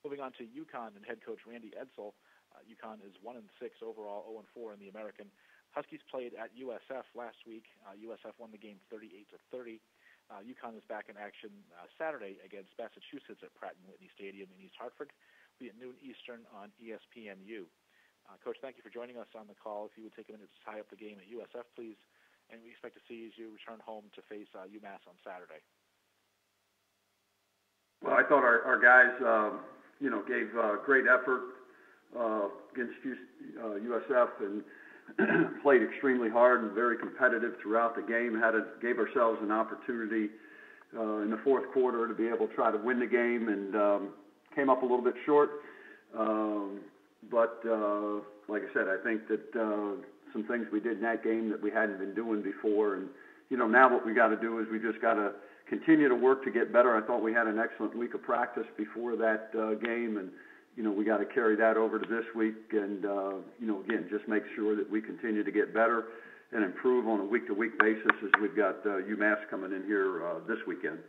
Moving on to UConn and head coach Randy Edsall. UConn is 1-6 overall, 0-4 in the American. Huskies played at USF last week. USF won the game 38-30. UConn is back in action Saturday against Massachusetts at Pratt & Whitney Stadium in East Hartford. It'll be at noon Eastern on ESPNU. Coach, thank you for joining us on the call. If you would take a minute to tie up the game at USF, please. And we expect to see as you return home to face UMass on Saturday. Well, I thought our guys, gave great effort against USF and played extremely hard and very competitive throughout the game. Gave ourselves an opportunity in the fourth quarter to be able to try to win the game, and came up a little bit short. But like I said, I think that some things we did in that game that we hadn't been doing before, and now what we got to do is we just got to continue to work to get better. I thought we had an excellent week of practice before that game, and we got to carry that over to this week, and again, just make sure that we continue to get better and improve on a week-to-week basis as we've got UMass coming in here this weekend.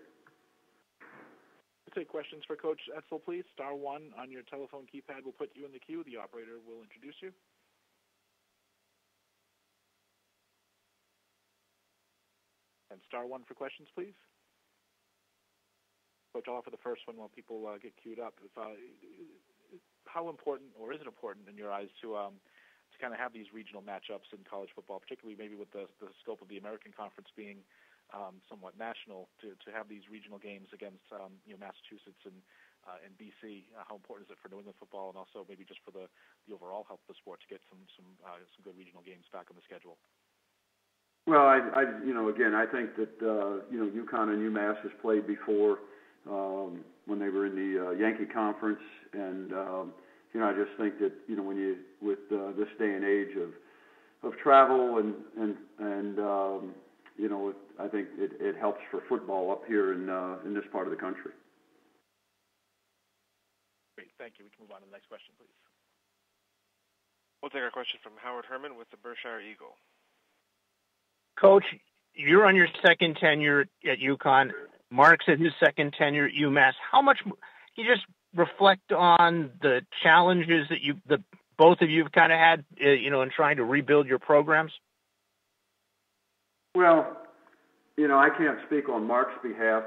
We'll take questions for Coach Edsall, please. *1 on your telephone keypad will put you in the queue. The operator will introduce you. And *1 for questions, please. Coach, I'll offer the first one while people get queued up. How important, or is it important in your eyes, to kind of have these regional matchups in college football, particularly maybe with the scope of the American Conference being somewhat national, to have these regional games against Massachusetts and BC? How important is it for New England football, and also maybe just for the overall health of the sport to get some good regional games back on the schedule? Well, again, I think that UConn and UMass has played before when they were in the Yankee Conference, and I just think that when you with this day and age of travel and I think it helps for football up here in this part of the country. Great, thank you. We can move on to the next question, please. We'll take our question from Howard Herman with the Berkshire Eagle. Coach, you're on your second tenure at UConn. Mark's at his second tenure at UMass. How much can you just reflect on the challenges that both of you have kind of had, in trying to rebuild your programs? Well, I can't speak on Mark's behalf.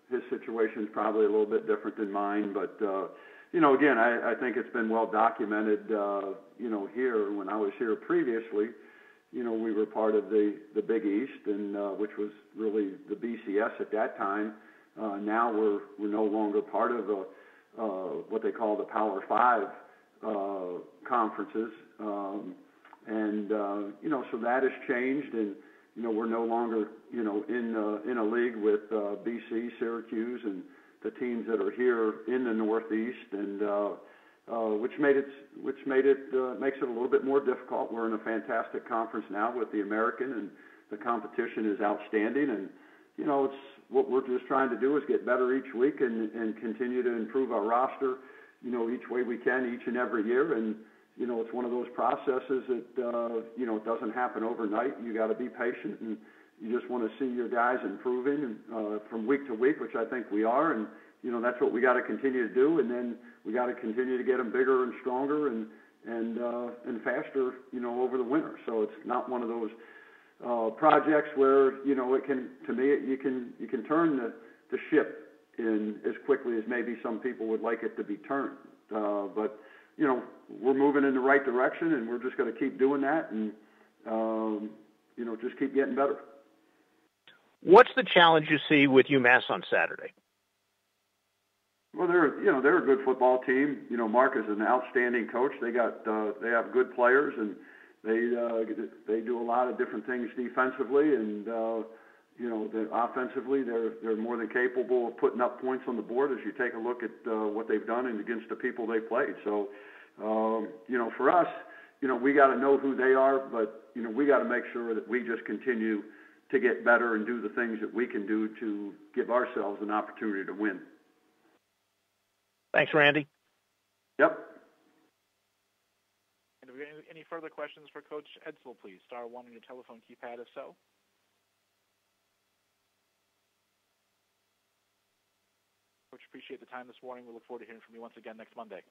His situation is probably a little bit different than mine, but again, I think it's been well documented. Here when I was here previously, we were part of the Big East, and which was really the BCS at that time. Now we're no longer part of what they call the Power Five conferences, and so that has changed, and we're no longer in a league with BC, Syracuse, and the teams that are here in the Northeast, and which makes it a little bit more difficult. We're in a fantastic conference now with the American, and the competition is outstanding. And it's what we're just trying to do is get better each week and continue to improve our roster, each way we can, each and every year. And it's one of those processes that it doesn't happen overnight. You got to be patient, and you just want to see your guys improving from week to week, which I think we are. And that's what we got to continue to do, and then we got to continue to get them bigger and stronger and faster, over the winter. So it's not one of those projects where it can. To me, you can turn the ship in as quickly as maybe some people would like it to be turned. But we're moving in the right direction, and we're just going to keep doing that, and just keep getting better. What's the challenge you see with UMass on Saturday? Well, they're a good football team. Mark is an outstanding coach. They have good players, and they do a lot of different things defensively, and offensively they're more than capable of putting up points on the board as you take a look at what they've done and against the people they played. So for us, we got to know who they are, but we got to make sure that we just continue to get better and do the things that we can do to give ourselves an opportunity to win. Thanks, Randy. Yep. And do we have any further questions for Coach Edsall, please? *1 on your telephone keypad, if so. Coach, appreciate the time this morning. We look forward to hearing from you once again next Monday.